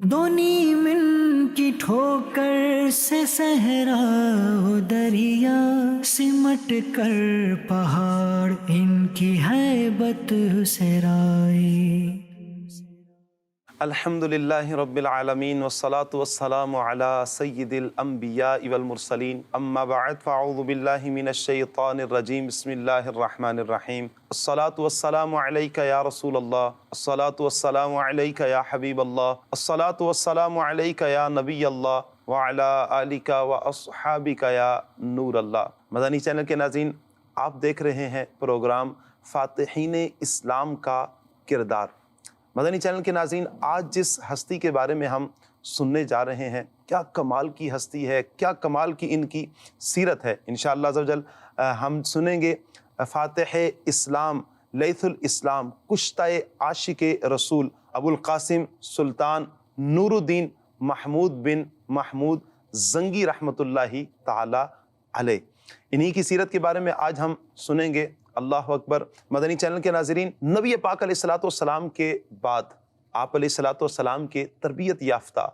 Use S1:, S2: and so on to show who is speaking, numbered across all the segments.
S1: دونی من کی ٹھوکر سے صحرا و دریا سمٹ کر پہاڑ ان کی ہیبت سے رائی۔
S2: الحمد للہ رب العالمین والصلاة والسلام علی سید الانبیاء والمرسلین اما بعد فاعوذ باللہ من الشیطان الرجیم بسم اللہ الرحمن الرحیم الصلاة والسلام علیک یا رسول اللہ، الصلاة والسلام علیک یا حبیب اللہ، الصلاة والسلام علیک یا نبی اللہ وعلی آلک واصحابک یا نور اللہ۔ مدنی چینل کے ناظرین، آپ دیکھ رہے ہیں پروگرام فاتحین اسلام کا کردار۔ مدنی چینل کے ناظرین، آج جس ہستی کے بارے میں ہم سننے جا رہے ہیں، کیا کمال کی ہستی ہے، کیا کمال کی ان کی سیرت ہے۔ انشاءاللہ عز و جل ہم سنیں گے فاتح اسلام، لیث الاسلام، کشتہ عاشق رسول ابو القاسم سلطان نور الدین محمود بن محمود زنگی رحمۃ اللہ تعالی علیہ۔ انہی کی سیرت کے بارے میں آج ہم سنیں گے۔ اللہ اکبر۔ مدنی چینل کے ناظرین، نبی پاک علیہ الصلوۃ والسلام کے بعد آپ علیہ الصلوۃ والسلام کے تربیت یافتہ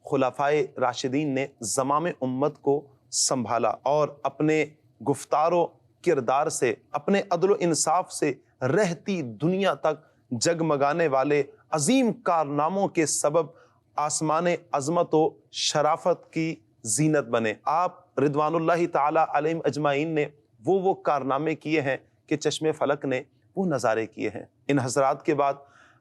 S2: خلفائے راشدین نے زمام امت کو سنبھالا اور اپنے گفتار و کردار سے، اپنے عدل و انصاف سے رہتی دنیا تک جگمگانے والے عظیم کارناموں کے سبب آسمان عظمت و شرافت کی زینت بنے۔ آپ رضوان اللہ تعالی علیہم اجمعین نے وہ کارنامے کیے ہیں کہ چشم فلک نے وہ نظارے کیے ہیں۔ ان حضرات کے بعد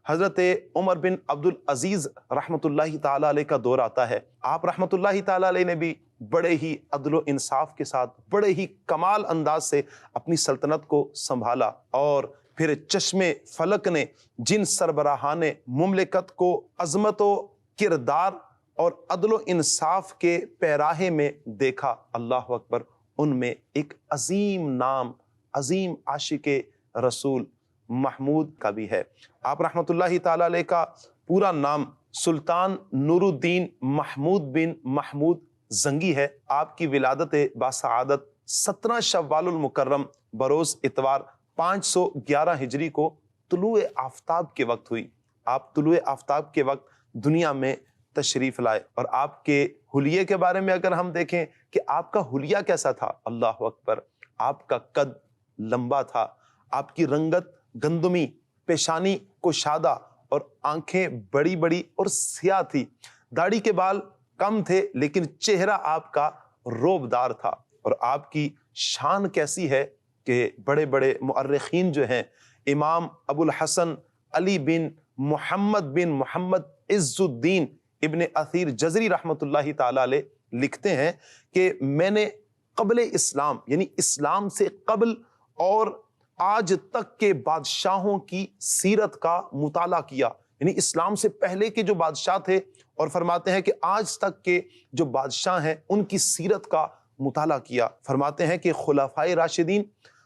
S2: حضرت عمر بن عبدالعزیز رحمۃ اللہ تعالی علیہ کا دور آتا ہے۔ آپ رحمۃ اللہ تعالی علیہ نے بھی بڑے ہی عدل و انصاف کے ساتھ، بڑے ہی کمال انداز سے اپنی سلطنت کو سنبھالا، اور پھر چشم فلک نے جن سربراہان مملکت کو عظمت و کردار اور عدل و انصاف کے پیراہے میں دیکھا، اللہ اکبر، ان میں ایک عظیم نام، عظیم عاشق رسول محمود کا بھی ہے۔ آپ رحمۃ اللہ تعالی علیہ کا پورا نام سلطان نور الدین محمود بن محمود زنگی ہے۔ آپ کی ولادت باسعادت 17 شوال المکرم بروز اتوار 511 ہجری کو طلوع آفتاب کے وقت ہوئی۔ آپ طلوع آفتاب کے وقت دنیا میں تشریف لائے، اور آپ کے حلیے کے بارے میں اگر ہم دیکھیں کہ آپ کا حلیہ کیسا تھا، اللہ اکبر، آپ کا قد لمبا تھا، آپ کی رنگت گندمی، پیشانی کشادہ اور آنکھیں بڑی بڑی اور سیاہ تھی، داڑھی کے بال کم تھے لیکن چہرہ آپ کا روبدار تھا۔ اور آپ کی شان کیسی ہے کہ بڑے بڑے مؤرخین جو ہیں، امام ابو الحسن علی بن محمد عز الدین ابن اثیر جزری رحمۃ اللہ تعالی علیہ لکھتے ہیں کہ میں نے قبل اسلام، یعنی اسلام سے قبل اور آج تک کے بادشاہوں کی سیرت کا مطالعہ کیا، یعنی اسلام سے پہلے کے جو بادشاہ تھے، اور فرماتے ہیں کہ آج تک کے جو بادشاہ ہیں ان کی سیرت کا مطالعہ کیا۔ فرماتے ہیں کہ خلفائے راشدین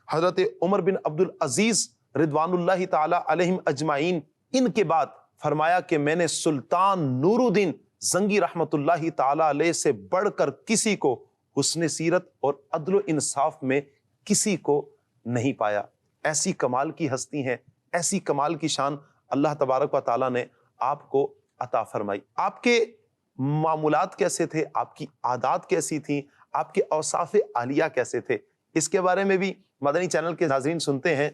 S2: حضرت عمر بن عبدالعزیز رضوان اللہ تعالی علیہم اجمعین، ان کے بعد فرمایا کہ میں نے سلطان نور الدین زنگی رحمۃ اللہ تعالی علیہ سے بڑھ کر کسی کو حسن سیرت اور عدل و انصاف میں کسی کو نہیں پایا۔ ایسی کمال کی ہستی ہیں، ایسی کمال کی شان اللہ تبارک و تعالیٰ نے آپ کو عطا فرمائی۔ آپ کے معمولات کیسے تھے، آپ کی عادات کیسی تھیں، آپ کے اوصاف عالیہ کیسے تھے، اس کے بارے میں بھی مدنی چینل کے ناظرین سنتے ہیں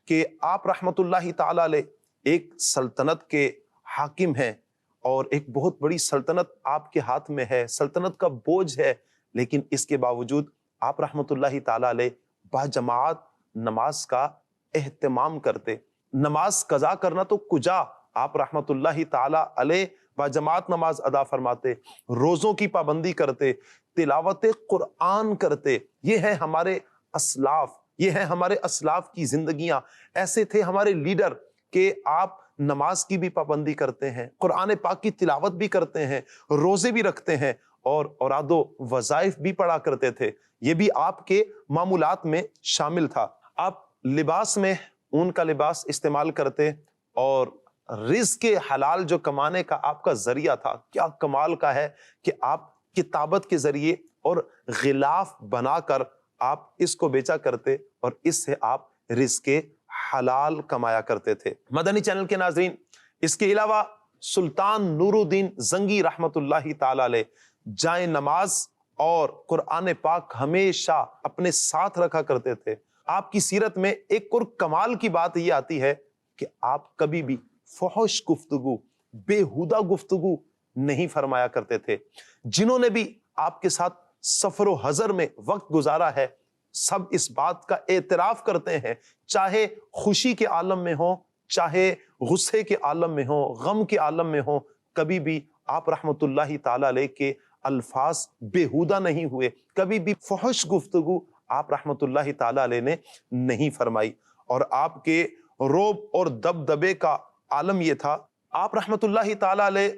S2: کہ آپ رحمت اللہ تعالی علیہ ایک سلطنت کے حاکم ہیں، اور ایک بہت بڑی سلطنت آپ کے ہاتھ میں ہے، سلطنت کا بوجھ ہے، لیکن اس کے باوجود آپ رحمت اللہ تعالی علیہ باجماعت نماز کا اہتمام کرتے۔ نماز قضا کرنا تو کجا، آپ رحمت اللہ تعالی علیہ باجماعت نماز ادا فرماتے، روزوں کی پابندی کرتے، تلاوت قرآن کرتے۔ یہ ہے ہمارے اسلاف، یہ ہے ہمارے اسلاف کی زندگیاں۔ ایسے تھے ہمارے لیڈر کہ آپ نماز کی بھی پابندی کرتے ہیں، قرآن پاک کی تلاوت بھی کرتے ہیں، روزے بھی رکھتے ہیں، اور اوراد و وظائف بھی پڑھا کرتے تھے۔ یہ بھی آپ کے معمولات میں شامل تھا۔ آپ لباس میں اون کا لباس استعمال کرتے، اور رزق حلال جو کمانے کا آپ کا ذریعہ تھا، کیا کمال کا ہے کہ آپ کتابت کے ذریعے اور غلاف بنا کر آپ اس کو بیچا کرتے، اور اس سے آپ رزق حلال کمایا کرتے تھے۔ مدنی چینل کے ناظرین، اس کے علاوہ سلطان نور الدین زنگی رحمت اللہ تعالی علیہ جائے نماز اور قرآن پاک ہمیشہ اپنے ساتھ رکھا کرتے تھے۔ آپ کی سیرت میں ایک اور کمال کی بات یہ آتی ہے کہ آپ کبھی بھی فحش گفتگو، بےہودہ گفتگو نہیں فرمایا کرتے تھے۔ جنہوں نے بھی آپ کے ساتھ سفر و حضر میں وقت گزارا ہے سب اس بات کا اعتراف کرتے ہیں، چاہے خوشی کے عالم میں ہوں، چاہے غصے کے عالم میں ہوں، غم کے عالم میں ہوں، کبھی بھی آپ رحمت اللہ تعالی علیہ کے الفاظ بےہودہ نہیں ہوئے، کبھی بھی فحش گفتگو آپ رحمت اللہ تعالی علیہ نے نہیں فرمائی۔ اور آپ کے رعب اور دبدبے کا عالم یہ تھا، آپ رحمت اللہ تعالی علیہ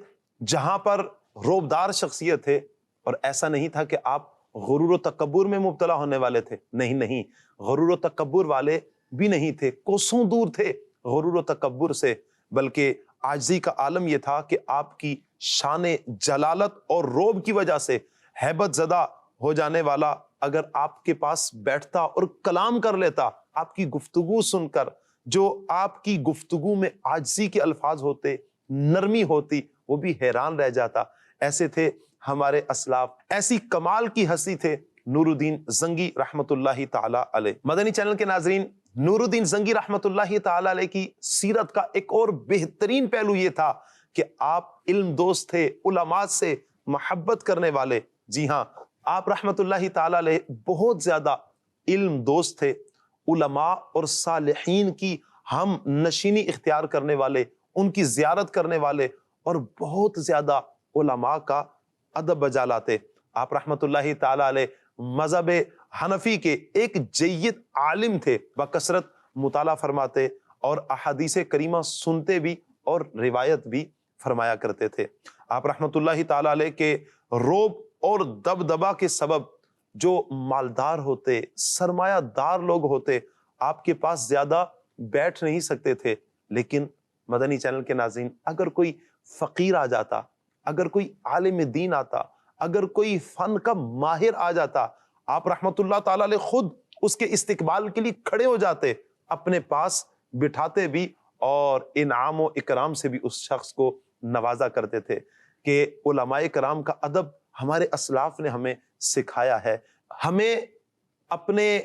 S2: جہاں پر رعبدار شخصیت تھے، اور ایسا نہیں تھا کہ آپ غرور و تکبر میں مبتلا ہونے والے تھے، نہیں، غرور و تکبر والے بھی نہیں تھے، کوسوں دور تھے غرور و تکبر سے، بلکہ عاجزی کا عالم یہ تھا کہ آپ کی شان جلالت اور رعب کی وجہ سے ہیبت زدہ ہو جانے والا اگر آپ کے پاس بیٹھتا اور کلام کر لیتا، آپ کی گفتگو سن کر جو آپ کی گفتگو میں عاجزی کے الفاظ ہوتے، نرمی ہوتی، وہ بھی حیران رہ جاتا۔ ایسے تھے ہمارے اسلاف، ایسی کمال کی ہستی تھے نور الدین زنگی رحمت اللہ تعالی علیہ۔ مدنی چینل کے ناظرین، نور الدین زنگی رحمت اللہ تعالی علیہ کی سیرت کا ایک اور بہترین پہلو یہ تھا کہ آپ علم دوست تھے، علماء سے محبت کرنے والے۔ جی ہاں، آپ رحمت اللہ تعالی علیہ بہت زیادہ علم دوست تھے، علماء اور صالحین کی ہم نشینی اختیار کرنے والے، ان کی زیارت کرنے والے، اور بہت زیادہ علماء کا ادب بجا لاتے۔ آپ رحمت اللہ تعالی علیہ مذہب حنفی کے ایک جید عالم تھے، بکثرت مطالعہ فرماتے اور احادیث کریمہ سنتے بھی اور روایت بھی فرمایا کرتے تھے۔ آپ رحمت اللہ تعالی علیہ کے رعب اور دبدبا کے سبب جو مالدار ہوتے، سرمایہ دار لوگ ہوتے، آپ کے پاس زیادہ بیٹھ نہیں سکتے تھے، لیکن مدنی چینل کے ناظرین، اگر کوئی فقیر آ جاتا، اگر کوئی عالم دین آتا، اگر کوئی فن کا ماہر آ جاتا، آپ رحمت اللہ تعالی علیہ خود اس کے استقبال کے لیے کھڑے ہو جاتے، اپنے پاس بٹھاتے بھی اور انعام و اکرام سے بھی اس شخص کو نوازا کرتے تھے۔ کہ علماء کرام کا ادب ہمارے اسلاف نے ہمیں سکھایا ہے۔ ہمیں اپنے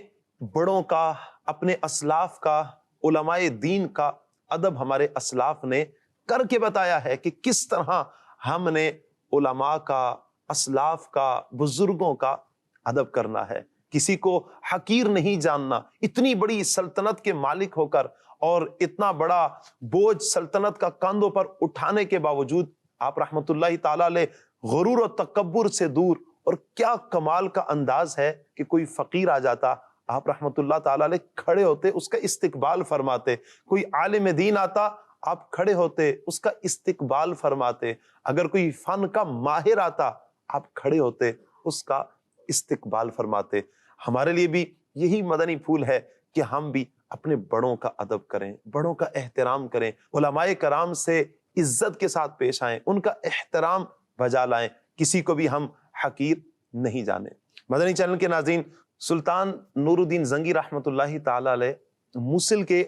S2: بڑوں کا، اپنے اسلاف کا، علماء دین کا ادب ہمارے اسلاف نے کر کے بتایا ہے کہ کس طرح ہم نے علماء کا، اسلاف کا، بزرگوں کا ادب کرنا ہے۔ کسی کو حقیر نہیں جاننا۔ اتنی بڑی سلطنت کے مالک ہو کر اور اتنا بڑا بوجھ سلطنت کا کاندھوں پر اٹھانے کے باوجود آپ رحمت اللہ تعالی علیہ غرور و تکبر سے دور، اور کیا کمال کا انداز ہے کہ کوئی فقیر آ جاتا، آپ رحمت اللہ تعالی علیہ کھڑے ہوتے، اس کا استقبال فرماتے۔ کوئی عالم دین آتا، آپ کھڑے ہوتے، اس کا استقبال فرماتے۔ اگر کوئی فن کا ماہر آتا، آپ کھڑے ہوتے، اس کا استقبال فرماتے۔ ہمارے لیے بھی یہی مدنی پھول ہے کہ ہم بھی اپنے بڑوں کا ادب کریں، بڑوں کا احترام کریں، علماء کرام سے عزت کے ساتھ پیش آئیں، ان کا احترام بجا لائیں، کسی کو بھی ہم حقیر نہیں جانیں۔ مدنی چینل کے ناظرین، سلطان نور الدین زنگی رحمت اللہ تعالی علیہ موصل کے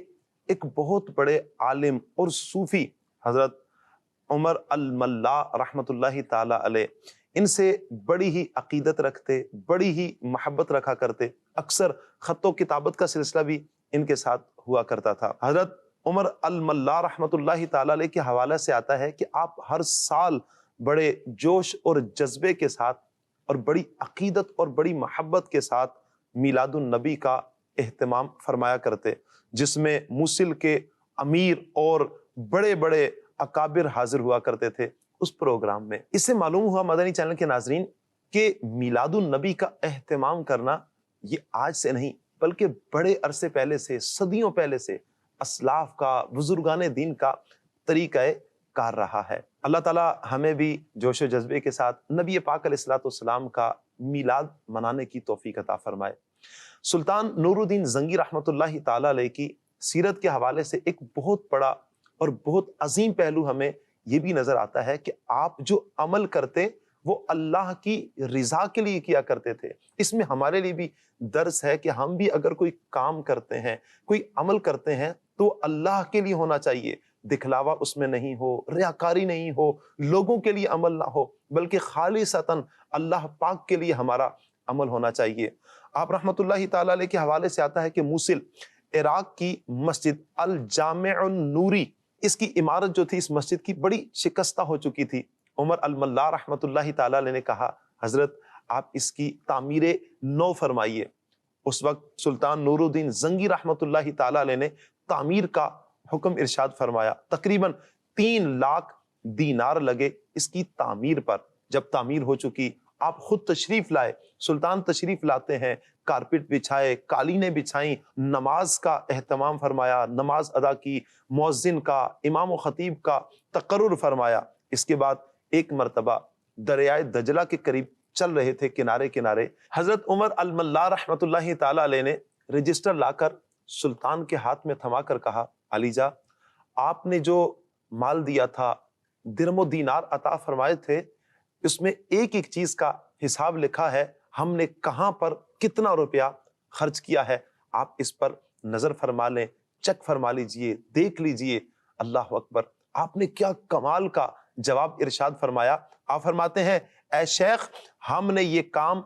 S2: ایک بہت بڑے عالم اور صوفی حضرت عمر الملا رحمت اللہ تعالی علیہ، ان سے بڑی ہی عقیدت رکھتے، بڑی ہی محبت رکھا کرتے۔ اکثر خط و کتابت کا سلسلہ بھی ان کے ساتھ ہوا کرتا تھا۔ حضرت عمر الملا رحمت اللہ تعالی علیہ کے حوالے سے آتا ہے کہ آپ ہر سال بڑے جوش اور جذبے کے ساتھ اور بڑی عقیدت اور بڑی محبت کے ساتھ میلاد النبی کا اہتمام فرمایا کرتے، جس میں موصل کے امیر اور بڑے بڑے اکابر حاضر ہوا کرتے تھے اس پروگرام میں۔ اس سے معلوم ہوا مدنی چینل کے ناظرین کہ میلاد النبی کا اہتمام کرنا یہ آج سے نہیں، بلکہ بڑے عرصے پہلے سے، صدیوں پہلے سے اسلاف کا، بزرگان دین کا طریقہ کار رہا ہے۔ اللہ تعالیٰ ہمیں بھی جوش و جذبے کے ساتھ نبی پاک علیہ الصلوۃ والسلام کا میلاد منانے کی توفیق عطا فرمائے۔ سلطان نور الدین زنگی رحمت اللہ تعالی علیہ کی سیرت کے حوالے سے ایک بہت بڑا اور بہت عظیم پہلو ہمیں یہ بھی نظر آتا ہے کہ آپ جو عمل کرتے وہ اللہ کی رضا کے لیے کیا کرتے تھے۔ اس میں ہمارے لیے بھی درس ہے کہ ہم بھی اگر کوئی کام کرتے ہیں، کوئی عمل کرتے ہیں تو اللہ کے لیے ہونا چاہیے، دکھلاوا اس میں نہیں ہو، ریاکاری نہیں ہو، لوگوں کے لیے عمل نہ ہو، بلکہ خالصتاً اللہ پاک کے لیے ہمارا عمل ہونا چاہیے۔ آپ رحمت اللہ تعالیٰ علیہ کے حوالے سے آتا ہے کہ موصل عراق کی مسجد الجامع النوری، اس کی عمارت جو تھی اس مسجد کی بڑی شکستہ ہو چکی تھی۔ عمر الملا رحمت اللہ تعالیٰ علیہ نے کہا حضرت آپ اس کی تعمیر نو فرمائیے۔ اس وقت سلطان نور الدین زنگی رحمت اللہ تعالیٰ علیہ نے تعمیر کا حکم ارشاد فرمایا۔ تقریباً 3 لاکھ دینار لگے اس کی تعمیر پر۔ جب تعمیر ہو چکی آپ خود تشریف لائے، سلطان تشریف لاتے ہیں، کارپٹ بچھائے، قالینیں بچھائیں، نماز کا اہتمام فرمایا، نماز ادا کی، مؤذن کا، امام و خطیب کا تقرر فرمایا۔ اس کے بعد ایک مرتبہ دریائے دجلہ کے قریب چل رہے تھے، کنارے کنارے حضرت عمر الملا رحمت اللہ تعالیٰ علیہ نے رجسٹر لا کر سلطان کے ہاتھ میں تھما کر کہا علی جا، آپ نے جو مال دیا تھا، درم و دینار عطا فرمائے تھے، اس میں ایک ایک چیز کا حساب لکھا ہے، ہم نے کہاں پر کتنا روپیہ خرچ کیا ہے، آپ اس پر نظر فرما لیں، چیک فرما لیجئے، دیکھ لیجئے۔ اللہ اکبر، آپ نے کیا کمال کا جواب ارشاد فرمایا۔ آپ فرماتے ہیں اے شیخ، ہم نے یہ کام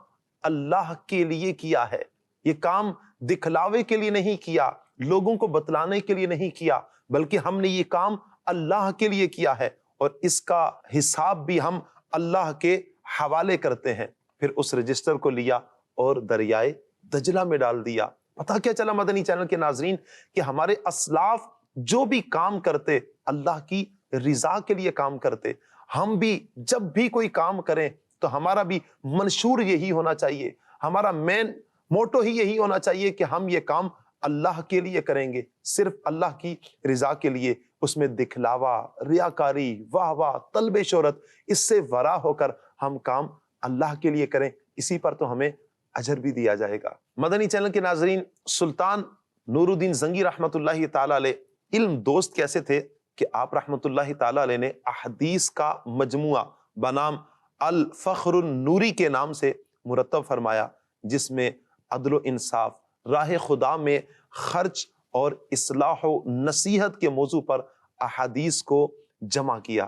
S2: اللہ کے لیے کیا ہے، یہ کام دکھلاوے کے لیے نہیں کیا، لوگوں کو بتلانے کے لیے نہیں کیا، بلکہ ہم نے یہ کام اللہ کے لیے کیا ہے، اور اس کا حساب بھی ہم اللہ کے حوالے کرتے ہیں۔ پھر اس رجسٹر کو لیا اور دریائے دجلہ میں ڈال دیا۔ پتہ کیا چلا مدنی چینل کے ناظرین کہ ہمارے اسلاف جو بھی کام کرتے اللہ کی رضا کے لیے کام کرتے۔ ہم بھی جب بھی کوئی کام کریں تو ہمارا بھی منشور یہی ہونا چاہیے، ہمارا مین موٹو ہی یہی ہونا چاہیے کہ ہم یہ کام اللہ کے لیے کریں گے، صرف اللہ کی رضا کے لیے۔ اس میں دکھلاوا، ریاکاری، واہ واہ، طلب شہرت، اس سے ورا ہو کر ہم کام اللہ کے لیے کریں، اسی پر تو ہمیں اجر بھی دیا جائے گا۔ مدنی چینل کے ناظرین، سلطان نور الدین زنگی رحمت اللہ تعالیٰ علیہ علم دوست کیسے تھے کہ آپ رحمت اللہ تعالیٰ علیہ نے احادیث کا مجموعہ بنام الفخر النوری کے نام سے مرتب فرمایا، جس میں عدل و انصاف، راہ خدا میں خرچ اور اصلاح و نصیحت کے موضوع پر احادیث کو جمع کیا۔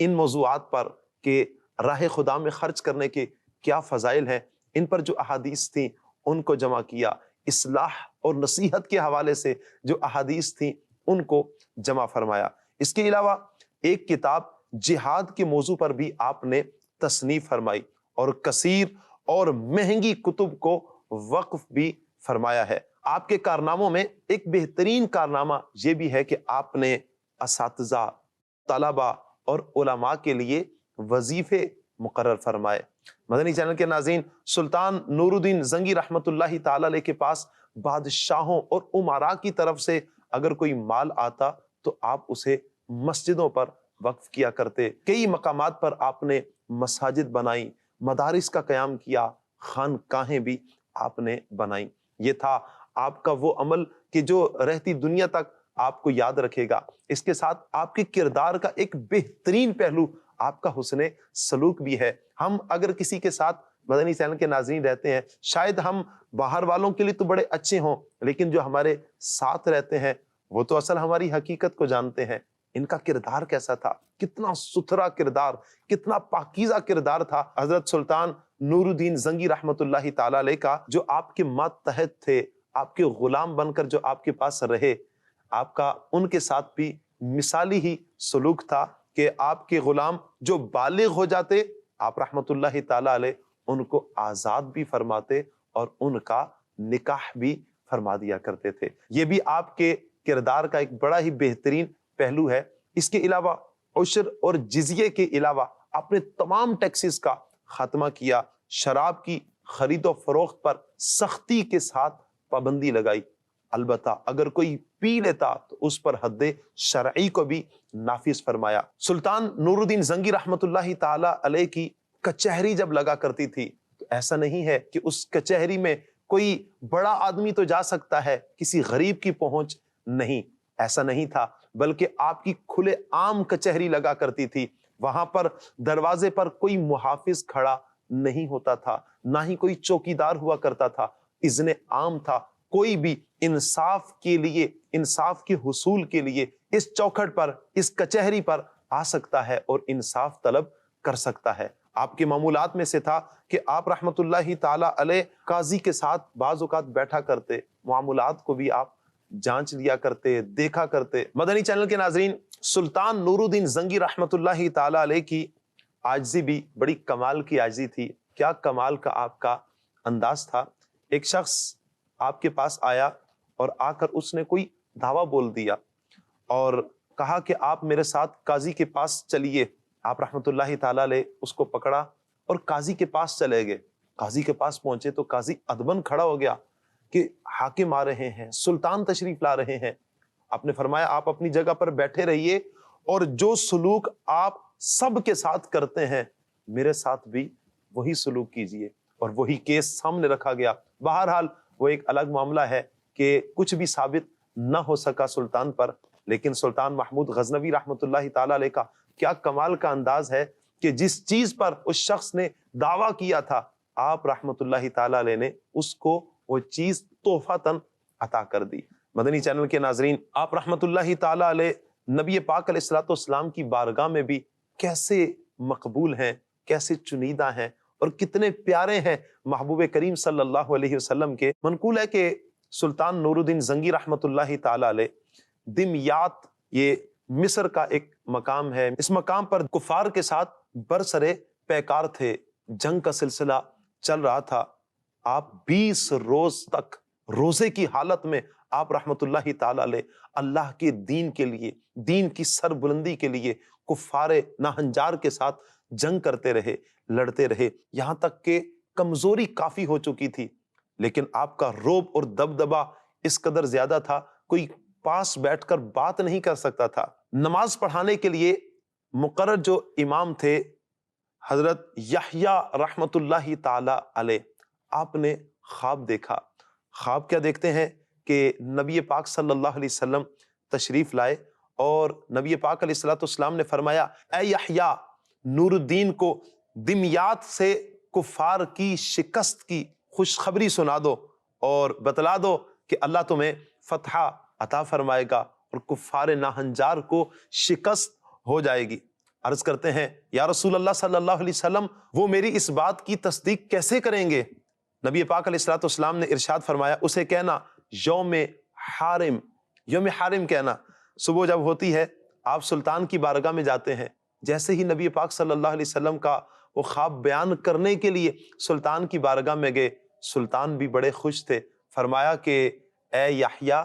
S2: ان موضوعات پر کہ راہ خدا میں خرچ کرنے کے کیا فضائل ہیں، ان پر جو احادیث تھیں ان کو جمع کیا۔ اصلاح اور نصیحت کے حوالے سے جو احادیث تھیں ان کو جمع فرمایا۔ اس کے علاوہ ایک کتاب جہاد کے موضوع پر بھی آپ نے تصنیف فرمائی، اور کثیر اور مہنگی کتب کو وقف بھی فرمایا ہے۔ آپ کے کارناموں میں ایک بہترین کارنامہ یہ بھی ہے کہ آپ نے اساتذہ، طلبہ اور علماء کے لیے وظیفے مقرر فرمائے۔ مدنی چینل کے ناظرین، سلطان نور الدین زنگی رحمت اللہ تعالی علیہ کے پاس بادشاہوں اور امراء کی طرف سے اگر کوئی مال آتا تو آپ اسے مسجدوں پر وقف کیا کرتے۔ کئی مقامات پر آپ نے مساجد بنائی، مدارس کا قیام کیا، خانقاہیں بھی آپ نے بنائی۔ یہ تھا آپ کا وہ عمل کہ جو رہتی دنیا تک آپ کو یاد رکھے گا۔ اس کے ساتھ آپ کے کردار کا ایک بہترین پہلو آپ کا حسن سلوک بھی ہے۔ ہم اگر کسی کے ساتھ مدنی چینل کے ناظرین رہتے ہیں، شاید ہم باہر والوں کے لیے تو بڑے اچھے ہوں، لیکن جو ہمارے ساتھ رہتے ہیں وہ تو اصل ہماری حقیقت کو جانتے ہیں۔ ان کا کردار کیسا تھا، کتنا ستھرا کردار، کتنا پاکیزہ کردار تھا حضرت سلطان نور الدین زنگی رحمت اللہ تعالی علیہ کا، جو آپ کے ماتحت تھے، آپ کے غلام بن کر جو آپ کے پاس رہے۔ آپ کا ان کے ساتھ بھی مثالی ہی سلوک تھا کہ آپ کے غلام جو بالغ ہو جاتے، آپ رحمت اللہ تعالی علیہ ان کو آزاد بھی فرماتے اور ان کا نکاح بھی فرما دیا کرتے تھے۔ یہ بھی آپ کے کردار کا ایک بڑا ہی بہترین پہلو ہے۔ اس کے علاوہ عشر اور جزیے کے علاوہ آپ نے تمام ٹیکسز کا خاتمہ کیا، شراب کی خرید و فروخت پر سختی کے ساتھ پابندی لگائی۔ البتہ اگر کوئی پی لیتا تو اس پر حد شرعی کو بھی نافذ فرمایا۔ سلطان نور الدین زنگی رحمت اللہ تعالی علیہ کی کچہری جب لگا کرتی تھی تو ایسا نہیں ہے کہ اس کچہری میں کوئی بڑا آدمی تو جا سکتا ہے، کسی غریب کی پہنچ نہیں، ایسا نہیں تھا، بلکہ آپ کی کھلے عام کچہری لگا کرتی تھی۔ وہاں پر دروازے پر کوئی محافظ کھڑا نہیں ہوتا تھا، نہ ہی کوئی چوکیدار ہوا کرتا تھا، اذن عام تھا، کوئی بھی انصاف کے لیے، انصاف کے حصول کے لیے اس چوکھٹ پر، اس کچہری پر آ سکتا ہے اور انصاف طلب کر سکتا ہے۔ آپ کے معمولات میں سے تھا کہ آپ رحمت اللہ تعالی علیہ قاضی کے ساتھ بعض اوقات بیٹھا کرتے، معاملات کو بھی آپ جانچ لیا کرتے، دیکھا کرتے۔ مدنی چینل کے ناظرین، سلطان نور الدین زنگی رحمت اللہ تعالی علیہ کی عاجزی بھی بڑی کمال کی عاجزی تھی۔ کیا کمال کا آپ کا انداز تھا۔ ایک شخص آپ کے پاس آیا اور آ کر اس نے کوئی دعویٰ بول دیا اور کہا کہ آپ میرے ساتھ قاضی کے پاس چلیے۔ آپ رحمت اللہ تعالیٰ علیہ اس کو پکڑا اور قاضی کے پاس چلے گئے۔ قاضی کے پاس پہنچے تو قاضی ادبن کھڑا ہو گیا کہ حاکم آ رہے ہیں، سلطان تشریف لا رہے ہیں۔ آپ نے فرمایا آپ اپنی جگہ پر بیٹھے رہیے اور جو سلوک آپ سب کے ساتھ کرتے ہیں میرے ساتھ بھی وہی سلوک کیجئے، اور وہی کیس سامنے رکھا گیا۔ بہرحال وہ ایک الگ معاملہ ہے کہ کچھ بھی ثابت نہ ہو سکا سلطان پر، لیکن سلطان محمود غزنوی رحمت اللہ تعالیٰ علیہ کا کیا کمال کا انداز ہے کہ جس چیز پر اس شخص نے دعویٰ کیا تھا آپ رحمت اللہ تعالیٰ علیہ نے اس کو وہ چیز تحفۃً عطا کر دی۔ مدنی چینل کے ناظرین، آپ رحمت اللہ تعالیٰ علیہ نبی پاک علیہ الصلوۃ والسلام کی بارگاہ میں بھی کیسے مقبول ہیں، کیسے چنیدہ ہیں اور کتنے پیارے ہیں محبوب کریم صلی اللہ علیہ وسلم کے۔ منقول ہے کہ سلطان نور الدین زنگی رحمت اللہ تعالیٰ علیہ دمیاط، یہ مصر کا ایک مقام ہے، اس مقام پر کفار کے ساتھ برسرے پیکار تھے، جنگ کا سلسلہ چل رہا تھا۔ آپ 20 روز تک روزے کی حالت میں آپ رحمت اللہ تعالیٰ علیہ اللہ کے دین کے لیے، دین کی سر بلندی کے لیے کفار ناہنجار کے ساتھ جنگ کرتے رہے، لڑتے رہے، یہاں تک کہ کمزوری کافی ہو چکی تھی، لیکن آپ کا رعب اور دبدبا اس قدر زیادہ تھا کوئی پاس بیٹھ کر بات نہیں کر سکتا تھا۔ نماز پڑھانے کے لیے مقرر جو امام تھے حضرت یحییٰ رحمت اللہ تعالی علیہ، آپ نے خواب دیکھا۔ خواب کیا دیکھتے ہیں کہ نبی پاک صلی اللہ علیہ وسلم تشریف لائے اور نبی پاک علیہ الصلوۃ والسلام نے فرمایا اے یحییٰ، نور الدین کو دمیاط سے کفار کی شکست کی خوشخبری سنا دو اور بتلا دو کہ اللہ تمہیں فتح عطا فرمائے گا اور کفار ناہنجار کو شکست ہو جائے گی۔ عرض کرتے ہیں یا رسول اللہ صلی اللہ علیہ وسلم، وہ میری اس بات کی تصدیق کیسے کریں گے؟ نبی پاک علیہ الصلوۃ والسلام نے ارشاد فرمایا اسے کہنا یوم حارم، یوم حارم کہنا۔ صبح جب ہوتی ہے آپ سلطان کی بارگاہ میں جاتے ہیں، جیسے ہی نبی پاک صلی اللہ علیہ وسلم کا وہ خواب بیان کرنے کے لیے سلطان کی بارگاہ میں گئے، سلطان بھی بڑے خوش تھے۔ فرمایا کہ اے یحییٰ،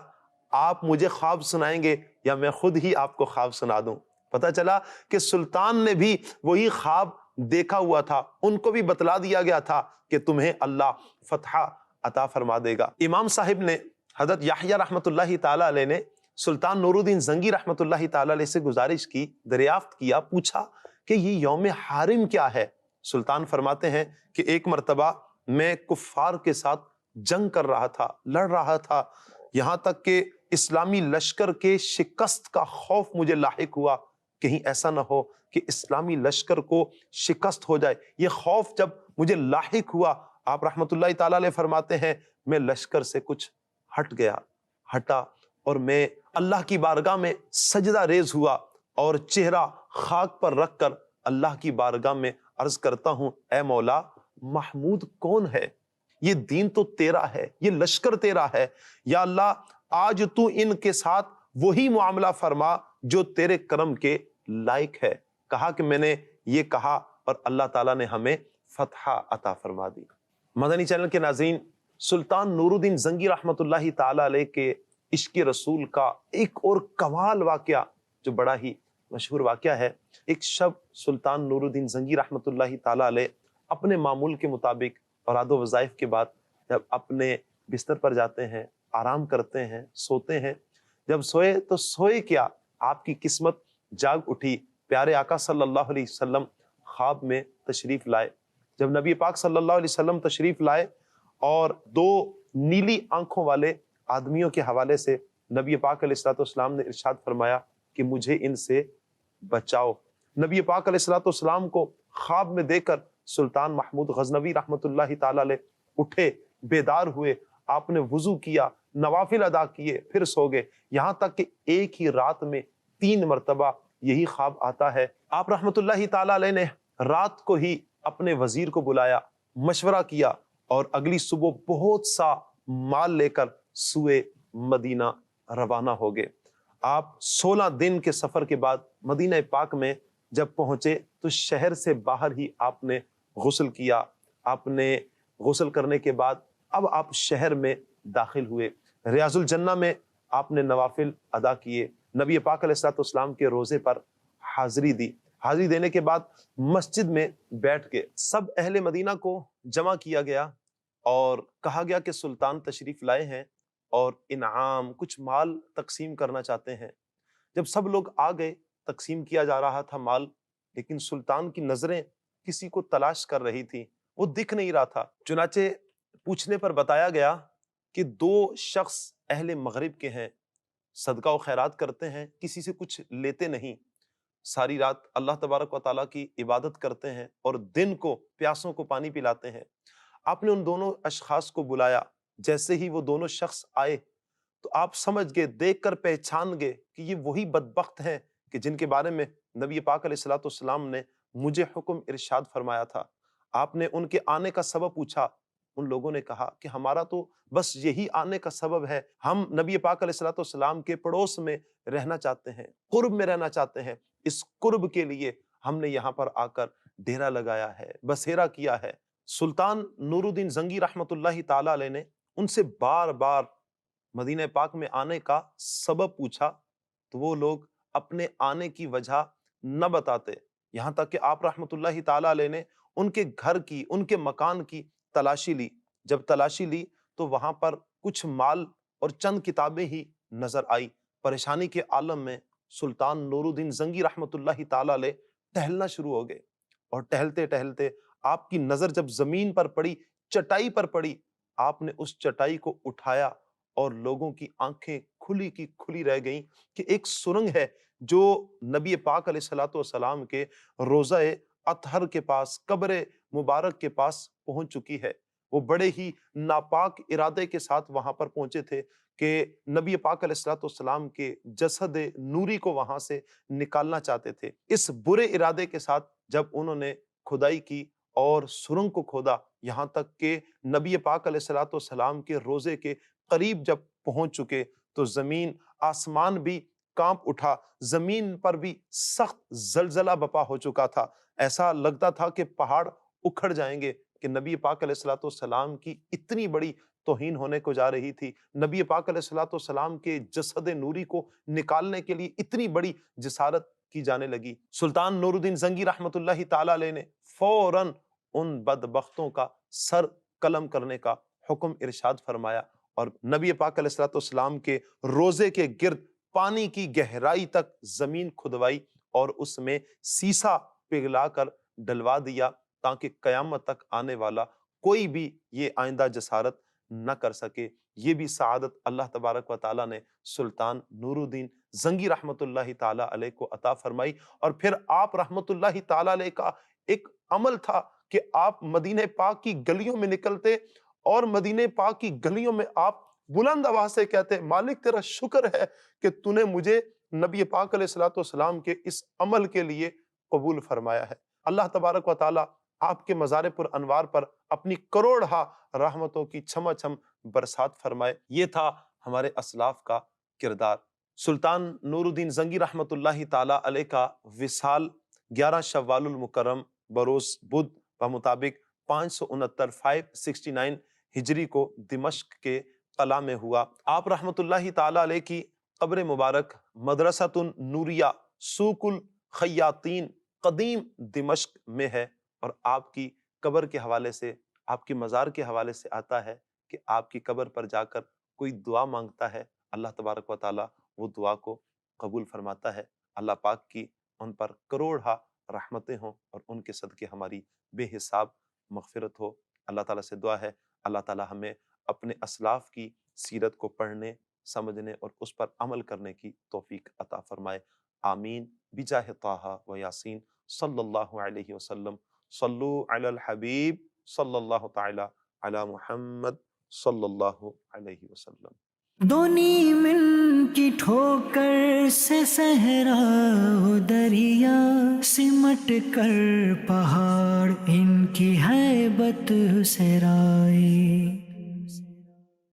S2: آپ مجھے خواب سنائیں گے یا میں خود ہی آپ کو خواب سنا دوں؟ پتہ چلا کہ سلطان نے بھی وہی خواب دیکھا ہوا تھا، ان کو بھی بتلا دیا گیا تھا کہ تمہیں اللہ فتح عطا فرما دے گا۔ امام صاحب نے، حضرت یحییٰ رحمت اللہ تعالی علیہ نے سلطان نور الدین زنگی رحمت اللہ تعالی علیہ سے گزارش کی، دریافت کیا، پوچھا کہ یہ یوم حارم کیا ہے؟ سلطان فرماتے ہیں کہ ایک مرتبہ میں کفار کے ساتھ جنگ کر رہا تھا، لڑ رہا تھا، یہاں تک کہ اسلامی لشکر کے شکست کا خوف مجھے لاحق ہوا، کہیں ایسا نہ ہو کہ اسلامی لشکر کو شکست ہو جائے۔ یہ خوف جب مجھے لاحق ہوا، آپ رحمت اللہ تعالی علیہ فرماتے ہیں میں لشکر سے کچھ ہٹا اور میں اللہ کی بارگاہ میں سجدہ ریز ہوا اور چہرہ خاک پر رکھ کر اللہ کی بارگاہ میں عرض کرتا ہوں اے مولا، محمود کون ہے؟ یہ دین تو تیرا ہے، یہ لشکر تیرا ہے، یا اللہ آج تو ان کے ساتھ وہی معاملہ فرما جو تیرے کرم کے لائق ہے۔ کہا کہ میں نے یہ کہا اور اللہ تعالیٰ نے ہمیں فتح عطا فرما دی۔ مدنی چینل کے ناظرین، سلطان نور الدین زنگی رحمت اللہ تعالی علیہ کے عشق رسول کا ایک اور کمال واقعہ جو بڑا ہی مشہور واقعہ ہے۔ ایک شب سلطان نور الدین زنگی رحمت اللہ تعالی علیہ اپنے معمول کے مطابق اوراد و وظائف کے بعد جب اپنے بستر پر جاتے ہیں، آرام کرتے ہیں، سوتے ہیں۔ جب سوئے تو سوئے کیا، آپ کی قسمت جاگ اٹھی، پیارے آقا صلی اللہ علیہ وسلم خواب میں تشریف لائے۔ جب نبی پاک صلی اللہ علیہ وسلم تشریف لائے اور دو نیلی آنکھوں والے آدمیوں کے حوالے سے نبی پاک علیہ الصلوۃ والسلام نے ارشاد فرمایا کہ مجھے ان سے بچاؤ۔ نبی پاک علیہ الصلوۃ والسلام کو خواب میں دیکھ کر سلطان محمود غزنوی رحمت اللہ تعالی علیہ اٹھے، بیدار ہوئے، آپ نے وضو کیا، نوافل ادا کیے، پھر سو گئے، یہاں تک کہ ایک ہی رات میں 3 مرتبہ یہی خواب آتا ہے۔ آپ رحمت اللہ تعالی علیہ نے رات کو ہی اپنے وزیر کو بلایا، مشورہ کیا اور اگلی صبح بہت سا مال لے کر سوئے مدینہ روانہ ہو گئے۔ آپ 16 دن کے سفر کے بعد مدینہ پاک میں جب پہنچے تو شہر سے باہر ہی آپ نے غسل کیا۔ آپ نے غسل کرنے کے بعد اب آپ شہر میں داخل ہوئے، ریاض الجنہ میں آپ نے نوافل ادا کیے، نبی پاک علیہ الصلوۃ والسلام کے روزے پر حاضری دی۔ حاضری دینے کے بعد مسجد میں بیٹھ کے سب اہل مدینہ کو جمع کیا گیا اور کہا گیا کہ سلطان تشریف لائے ہیں اور انعام کچھ مال تقسیم کرنا چاہتے ہیں۔ جب سب لوگ آ گئے، تقسیم کیا جا رہا تھا مال، لیکن سلطان کی نظریں کسی کو تلاش کر رہی تھی، وہ دکھ نہیں رہا تھا۔ چنانچہ پوچھنے پر بتایا گیا کہ 2 شخص اہل مغرب کے ہیں، صدقہ و خیرات کرتے ہیں، کسی سے کچھ لیتے نہیں، ساری رات اللہ تبارک و تعالیٰ کی عبادت کرتے ہیں اور دن کو پیاسوں کو پانی پلاتے ہیں۔ آپ نے ان دونوں اشخاص کو بلایا، جیسے ہی وہ دونوں شخص آئے تو آپ سمجھ گئے، دیکھ کر پہچان گئے کہ یہ وہی بدبخت ہیں کہ جن کے بارے میں نبی پاک علیہ الصلوۃ والسلام نے مجھے حکم ارشاد فرمایا تھا۔ آپ نے ان کے آنے کا سبب پوچھا، ان لوگوں نے کہا کہ ہمارا تو بس یہی آنے کا سبب ہے، ہم نبی پاک علیہ الصلوۃ والسلام کے پڑوس میں رہنا چاہتے ہیں، قرب میں رہنا چاہتے ہیں، اس قرب کے لیے ہم نے یہاں پر آ کر ڈیرا لگایا ہے، بسیرا کیا ہے۔ سلطان نور الدین زنگی رحمت اللہ تعالی علیہ نے ان سے بار بار مدینہ پاک میں آنے کا سبب پوچھا تو وہ لوگ اپنے آنے کی وجہ نہ بتاتے، یہاں تک کہ آپ رحمت اللہ تعالی علیہ نے ان کے گھر کی، ان کے مکان کی تلاشی لی۔ جب تلاشی لی تو وہاں پر کچھ مال اور چند کتابیں ہی نظر آئی۔ پریشانی کے عالم میں سلطان نور الدین زنگی رحمت اللہ تعالی علیہ ٹہلنا شروع ہو گئے، اور ٹہلتے ٹہلتے آپ کی نظر جب زمین پر پڑی، چٹائی پر پڑی، آپ نے اس چٹائی کو اٹھایا اور لوگوں کی آنکھیں کھلی کی کھلی رہ گئیں کہ ایک سرنگ ہے جو نبی پاک علیہ الصلوۃ والسلام کے روضہ اطہر کے پاس، قبر مبارک کے پاس پہنچ چکی ہے۔ وہ بڑے ہی ناپاک ارادے کے ساتھ وہاں پر پہنچے تھے کہ نبی پاک علیہ الصلوۃ والسلام کے جسد نوری کو وہاں سے نکالنا چاہتے تھے۔ اس برے ارادے کے ساتھ جب انہوں نے کھدائی کی اور سرنگ کو کھودا، یہاں تک کہ نبی پاک علیہ الصلوۃ والسلام کے روضے کے قریب جب پہنچ چکے تو زمین آسمان بھی کانپ اٹھا، زمین پر بھی سخت زلزلہ بپا ہو چکا تھا۔ ایسا لگتا تھا کہ پہاڑ اکھڑ جائیں گے کہ نبی پاک علیہ الصلوۃ والسلام کی اتنی بڑی توہین ہونے کو جا رہی تھی، نبی پاک علیہ الصلوۃ والسلام کے جسد نوری کو نکالنے کے لیے اتنی بڑی جسارت کی جانے لگی۔ سلطان نور الدین زنگی رحمت اللہ تعالی علیہ نے فوراً ان بدبختوں کا سر قلم کرنے کا حکم ارشاد فرمایا اور نبی پاک علیہ الصلوۃ والسلام کے روزے کے گرد پانی کی گہرائی تک زمین کھدوائی اور اس میں سیسا پگھلا کر ڈلوا دیا تاکہ قیامت تک آنے والا کوئی بھی یہ آئندہ جسارت نہ کر سکے۔ یہ بھی سعادت اللہ تبارک و تعالیٰ نے سلطان نور الدین زنگی رحمت اللہ تعالی علیہ کو عطا فرمائی۔ اور پھر آپ رحمت اللہ تعالی علیہ کا ایک عمل تھا کہ آپ مدینہ پاک کی گلیوں میں نکلتے اور مدینہ پاک کی گلیوں میں آپ بلند آواز سے کہتے، مالک تیرا شکر ہے کہ تو نے مجھے نبی پاک علیہ الصلوۃ والسلام کے اس عمل کے لیے قبول فرمایا ہے۔ اللہ تبارک و تعالیٰ آپ کے مزار پر انوار پر اپنی کروڑہا رحمتوں کی چھما چھم برسات فرمائے۔ یہ تھا ہمارے اسلاف کا کردار۔ سلطان نور الدین زنگی رحمت اللہ تعالی علیہ کا وصال 11 شوال المکرم بروز بدھ بمطابق 569 ہجری کو دمشق کے قلعہ میں ہوا۔ آپ رحمت اللہ تعالی علیہ کی قبر مبارک مدرسۃ النوریہ سوق الخیاطین قدیم دمشق میں ہے، اور آپ کی قبر کے حوالے سے، آپ کے مزار کے حوالے سے آتا ہے کہ آپ کی قبر پر جا کر کوئی دعا مانگتا ہے، اللہ تبارک و تعالیٰ وہ دعا کو قبول فرماتا ہے۔ اللہ پاک کی ان پر کروڑہا رحمتیں ہوں اور ان کے صدقے ہماری بے حساب مغفرت ہو۔ اللہ تعالیٰ سے دعا ہے اللہ تعالیٰ ہمیں اپنے اسلاف کی سیرت کو پڑھنے، سمجھنے اور اس پر عمل کرنے کی توفیق عطا فرمائے۔ آمین بجاہ طٰہٰ و یاسین صلی اللہ علیہ وسلم۔ صلو علی الحبیب صلی اللہ تعالی علی محمد صلی اللہ علیہ وسلم۔
S1: دو نیم ان کی ٹھوکر سے صحرا و دریا، سمٹ کر پہاڑ ان کی ہیبت سے رائے۔